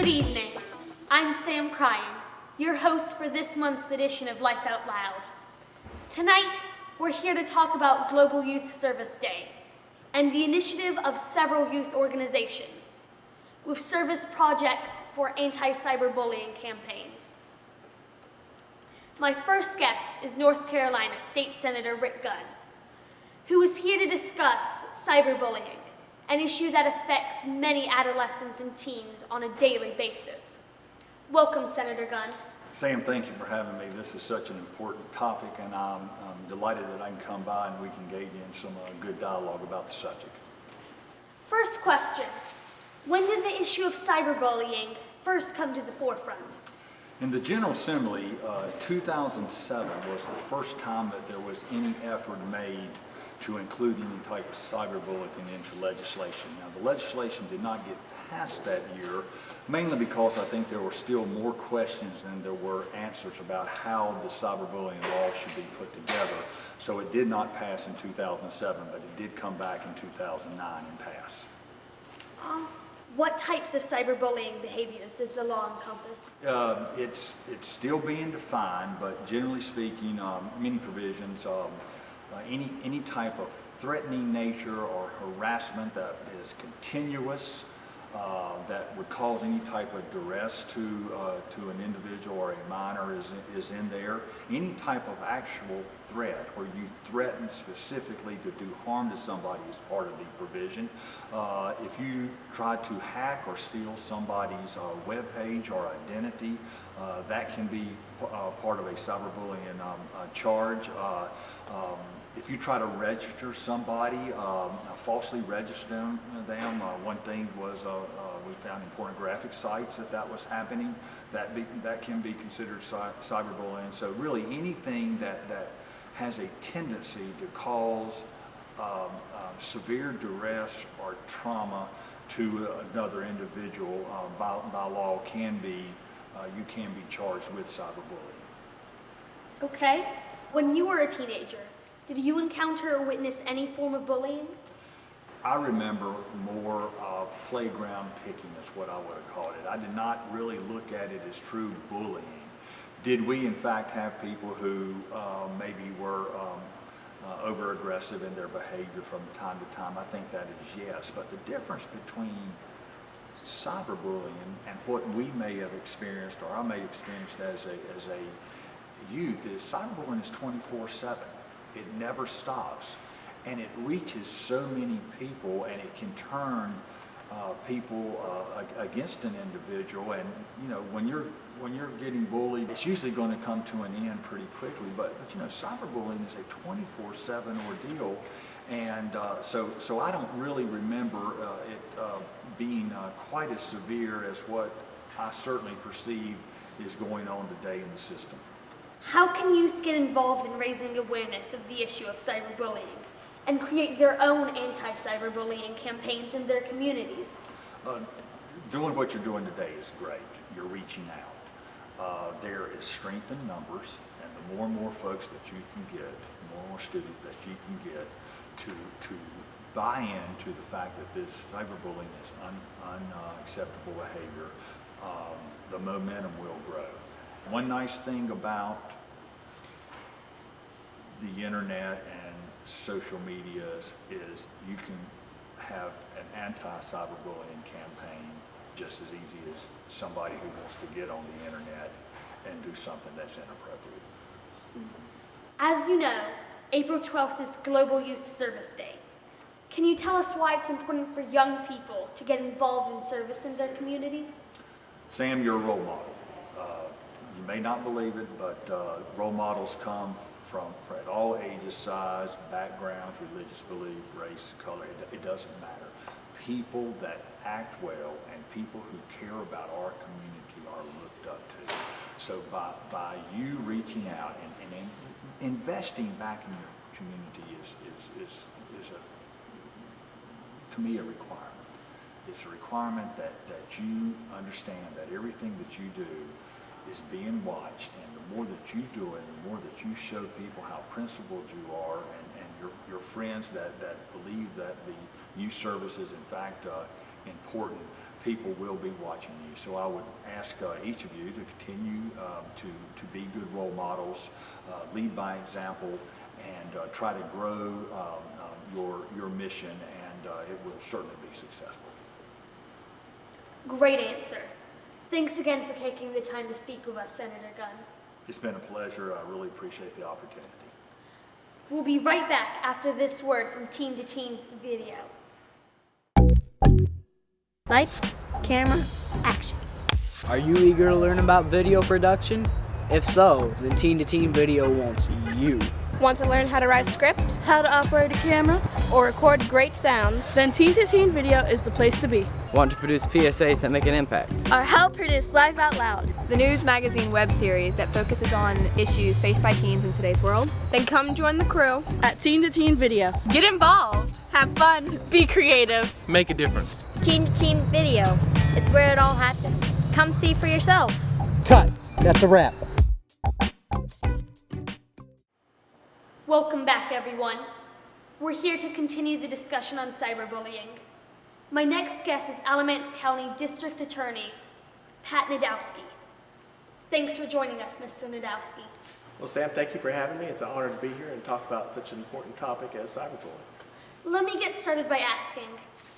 Good evening. I'm Sam Cryan, your host for this month's edition of Life Out Loud. Tonight, we're here to talk about Global Youth Service Day and the initiative of several youth organizations with service projects for anti-cyberbullying campaigns. My first guest is North Carolina State Senator Rick Gunn, who is here to discuss cyberbullying, an issue that affects many adolescents and teens on a daily basis. Welcome, Senator Gunn. Sam, thank you for having me. This is such an important topic, and I'm delighted that I can come by and we can engage in some good dialogue about the subject. First question, when did the issue of cyberbullying first come to the forefront? In the General Assembly, 2007 was the first time that there was any effort made to include any type of cyberbullying into legislation. Now, the legislation did not get passed that year, mainly because I think there were still more questions than there were answers about how the cyberbullying law should be put together. So it did not pass in 2007, but it did come back in 2009 and pass. What types of cyberbullying behaviors does the law encompass? It's still being defined, but generally speaking, many provisions, any type of threatening nature or harassment that is continuous, that would cause any type of duress to an individual or a minor is in there. Any type of actual threat where you threaten specifically to do harm to somebody is part of the provision. If you try to hack or steal somebody's web page or identity, that can be part of a cyberbullying charge. If you try to register somebody, falsely register them, one thing was we found in pornographic sites that was happening. That can be considered cyberbullying. So really anything that has a tendency to cause severe duress or trauma to another individual by law can be, you can be charged with cyberbullying. Okay. When you were a teenager, did you encounter or witness any form of bullying? I remember more of playground picking is what I would have called it. I did not really look at it as true bullying. Did we in fact have people who maybe were over-aggressive in their behavior from time to time? I think that is yes. But the difference between cyberbullying and what we may have experienced or I may have experienced as a youth is cyberbullying is 24/7. It never stops, and it reaches so many people, and it can turn people against an individual. And you know, when you're getting bullied, it's usually going to come to an end pretty quickly. But you know, cyberbullying is a 24/7 ordeal, and so I don't really remember it being quite as severe as what I certainly perceive is going on today in the system. How can youth get involved in raising awareness of the issue of cyberbullying and create their own anti-cyberbullying campaigns in their communities? Doing what you're doing today is great. You're reaching out. There is strength in numbers, and the more and more folks that you can get, the more and more students that you can get to buy into the fact that this cyberbullying is unacceptable behavior, the momentum will grow. One nice thing about the internet and social media is you can have an anti-cyberbullying campaign just as easy as somebody who wants to get on the internet and do something that's inappropriate. As you know, April 12th is Global Youth Service Day. Can you tell us why it's important for young people to get involved in service in their community? Sam, you're a role model. You may not believe it, but role models come from at all ages, size, backgrounds, religious belief, race, color. It doesn't matter. People that act well and people who care about our community are looked up to. So by you reaching out and investing back in your community is to me a requirement. It's a requirement that you understand that everything that you do is being watched, and the more that you do it, the more that you show people how principled you are, and your friends that believe that the youth service is in fact important people will be watching you. So I would ask each of you to continue to be good role models, lead by example, and try to grow your mission, and it will certainly be successful. Great answer. Thanks again for taking the time to speak with us, Senator Gunn. It's been a pleasure. I really appreciate the opportunity. We'll be right back after this word from Teen to Teen Video. Lights, camera, action. Are you eager to learn about video production? If so, then Teen to Teen Video wants you. Want to learn how to write a script? How to operate a camera? Or record great sounds? Then Teen to Teen Video is the place to be. Want to produce PSAs that make an impact? Or help produce Life Out Loud, the news magazine web series that focuses on issues faced by teens in today's world? Then come join the crew at Teen to Teen Video. Get involved, have fun, be creative. Make a difference. Teen to Teen Video. It's where it all happens. Come see for yourself. Cut. That's a wrap. Welcome back, everyone. We're here to continue the discussion on cyberbullying. My next guest is Alamance County District Attorney, Pat Nadolski. Thanks for joining us, Mr. Nadolski. Well, Sam, thank you for having me. It's an honor to be here and talk about such an important topic as cyberbullying. Let me get started by asking,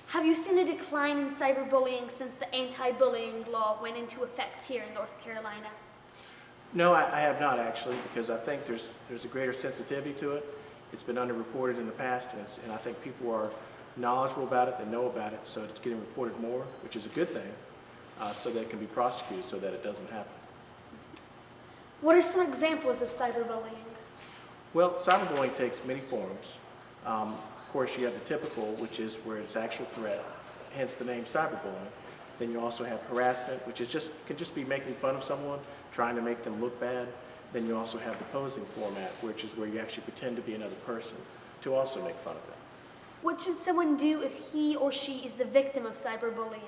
have you seen a decline in cyberbullying since the anti-bullying law went into effect here in North Carolina? No, I have not actually, because I think there's a greater sensitivity to it. It's been underreported in the past, and I think people are knowledgeable about it, they know about it, so it's getting reported more, which is a good thing, so that it can be prosecuted so that it doesn't happen. What are some examples of cyberbullying? Well, cyberbullying takes many forms. Of course, you have the typical, which is where it's actual threat, hence the name cyberbullying. Then you also have harassment, which is can just be making fun of someone, trying to make them look bad. Then you also have the posing format, which is where you actually pretend to be another person to also make fun of them. What should someone do if he or she is the victim of cyberbullying?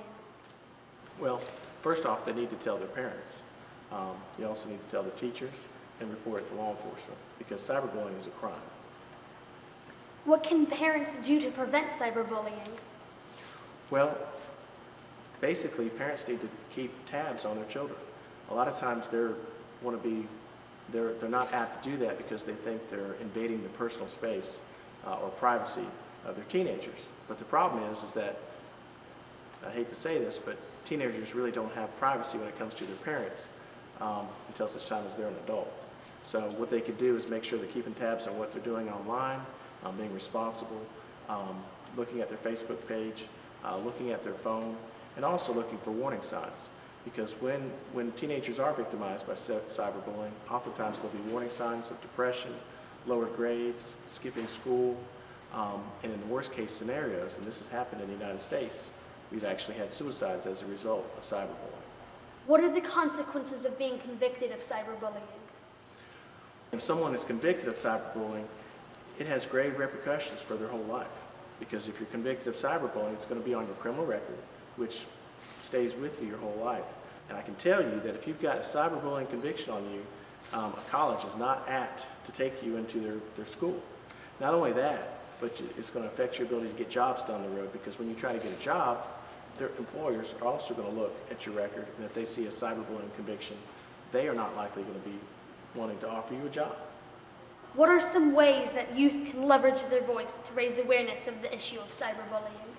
Well, first off, they need to tell their parents. You also need to tell their teachers and report it to law enforcement, because cyberbullying is a crime. What can parents do to prevent cyberbullying? Well, basically, parents need to keep tabs on their children. A lot of times they're not apt to do that because they think they're invading the personal space or privacy of their teenagers. But the problem is that, I hate to say this, but teenagers really don't have privacy when it comes to their parents until such time as they're an adult. So what they could do is make sure they're keeping tabs on what they're doing online, being responsible, looking at their Facebook page, looking at their phone, and also looking for warning signs. Because when teenagers are victimized by cyberbullying, oftentimes there'll be warning signs of depression, lower grades, skipping school, and in the worst case scenarios, and this has happened in the United States, we've actually had suicides as a result of cyberbullying. What are the consequences of being convicted of cyberbullying? If someone is convicted of cyberbullying, it has grave repercussions for their whole life. Because if you're convicted of cyberbullying, it's going to be on your criminal record, which stays with you your whole life. And I can tell you that if you've got a cyberbullying conviction on you, a college is not apt to take you into their school. Not only that, but it's going to affect your ability to get jobs down the road, because when you try to get a job, their employers are also going to look at your record, and if they see a cyberbullying conviction, they are not likely going to be wanting to offer you a job. What are some ways that youth can leverage their voice to raise awareness of the issue of cyberbullying?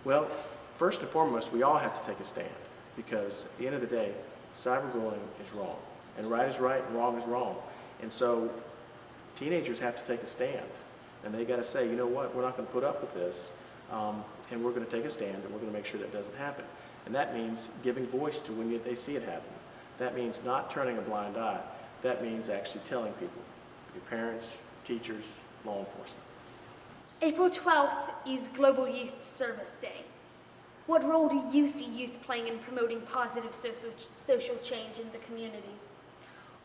Well, first and foremost, we all have to take a stand, because at the end of the day, cyberbullying is wrong, and right is right and wrong is wrong. And so teenagers have to take a stand, and they got to say, you know what, we're not going to put up with this, and we're going to take a stand, and we're going to make sure that doesn't happen. And that means giving voice to when they see it happen. That means not turning a blind eye. That means actually telling people, your parents, teachers, law enforcement. April 12th is Global Youth Service Day. What role do you see youth playing in promoting positive social change in the community?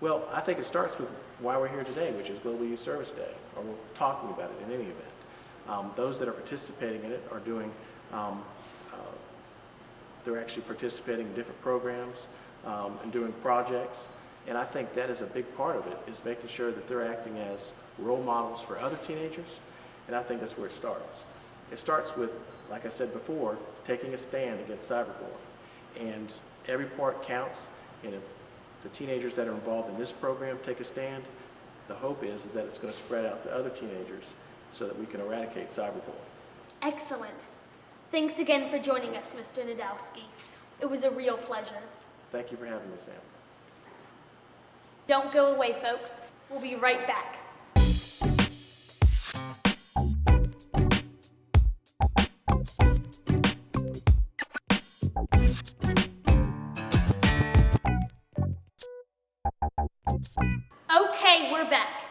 Well, I think it starts with why we're here today, which is Global Youth Service Day, or we're talking about it in any event. Those that are participating in it are doing, they're actually participating in different programs and doing projects. And I think that is a big part of it, is making sure that they're acting as role models for other teenagers. And I think that's where it starts. It starts with, like I said before, taking a stand against cyberbullying. And every part counts, and if the teenagers that are involved in this program take a stand, the hope is that it's going to spread out to other teenagers so that we can eradicate cyberbullying. Excellent. Thanks again for joining us, Mr. Nadolski. It was a real pleasure. Thank you for having me, Sam. Don't go away, folks. We'll be right back. Okay, we're back.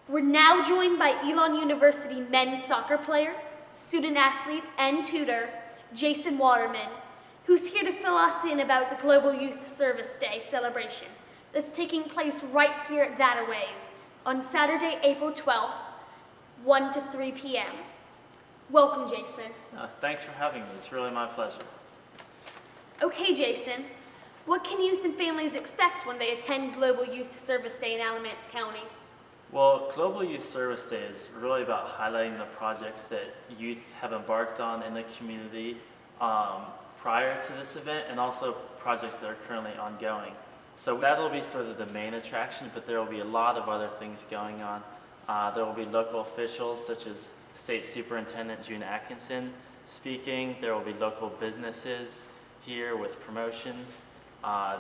We're now joined by Elon University men's soccer player, student athlete, and tutor, Jason Waterman, who's here to fill us in about the Global Youth Service Day celebration that's taking place right here at Thataways on Saturday, April 12th, 1 to 3 p.m. Welcome, Jason. Thanks for having me. It's really my pleasure. Okay, Jason, what can youth and families expect when they attend Global Youth Service Day in Alamance County? Well, Global Youth Service Day is really about highlighting the projects that youth have embarked on in the community prior to this event, and also projects that are currently ongoing. So that'll be sort of the main attraction, but there will be a lot of other things going on. There will be local officials such as State Superintendent June Atkinson speaking. There will be local businesses here with promotions.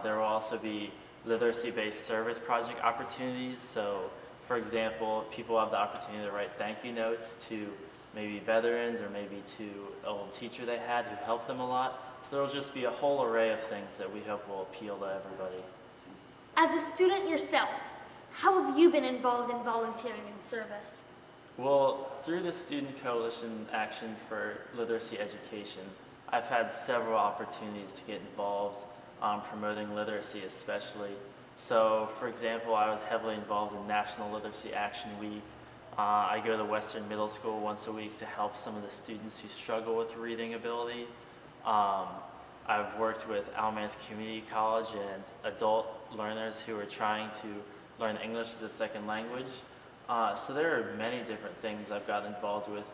There will also be literacy-based service project opportunities. So, for example, people have the opportunity to write thank you notes to maybe veterans or maybe to an old teacher they had who helped them a lot. So there will just be a whole array of things that we hope will appeal to everybody. As a student yourself, how have you been involved in volunteering in service? Well, through the Student Coalition Action for Literacy Education, I've had several opportunities to get involved promoting literacy especially. So, for example, I was heavily involved in National Literacy Action Week. I go to Western Middle School once a week to help some of the students who struggle with reading ability. I've worked with Alamance Community College and adult learners who are trying to learn English as a second language. So there are many different things I've got involved with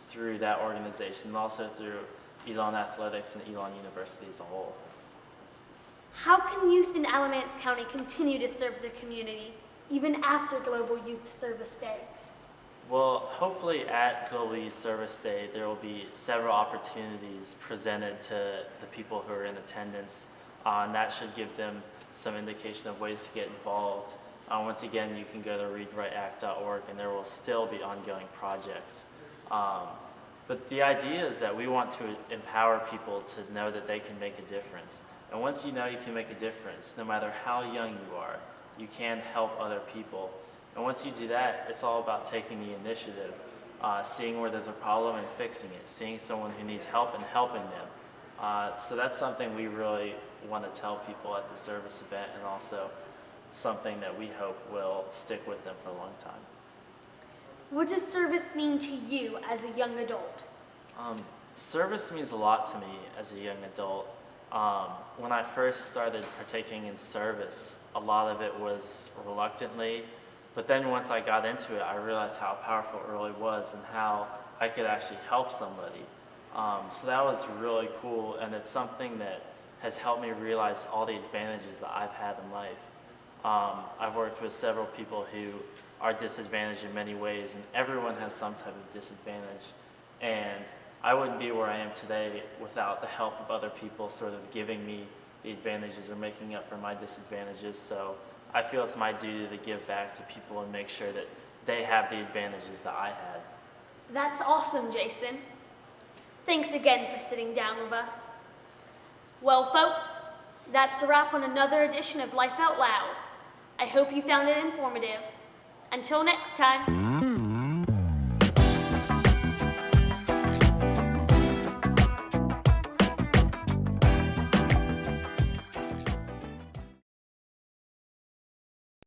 through that organization, and also through Elon Athletics and Elon University as a whole. How can youth in Alamance County continue to serve the community, even after Global Youth Service Day? Well, hopefully at Global Youth Service Day, there will be several opportunities presented to the people who are in attendance, and that should give them some indication of ways to get involved. Once again, you can go to readwriteact.org, and there will still be ongoing projects. But the idea is that we want to empower people to know that they can make a difference. And once you know you can make a difference, no matter how young you are, you can help other people. And once you do that, it's all about taking the initiative, seeing where there's a problem and fixing it, seeing someone who needs help and helping them. So that's something we really want to tell people at the service event, and also something that we hope will stick with them for a long time. What does service mean to you as a young adult? Service means a lot to me as a young adult. When I first started partaking in service, a lot of it was reluctantly, but then once I got into it, I realized how powerful it really was and how I could actually help somebody. So that was really cool, and it's something that has helped me realize all the advantages that I've had in life. I've worked with several people who are disadvantaged in many ways, and everyone has some type of disadvantage. And I wouldn't be where I am today without the help of other people sort of giving me the advantages or making up for my disadvantages. So I feel it's my duty to give back to people and make sure that they have the advantages that I had. That's awesome, Jason. Thanks again for sitting down with us. Well, folks, that's a wrap on another edition of Life Out Loud. I hope you found it informative. Until next time.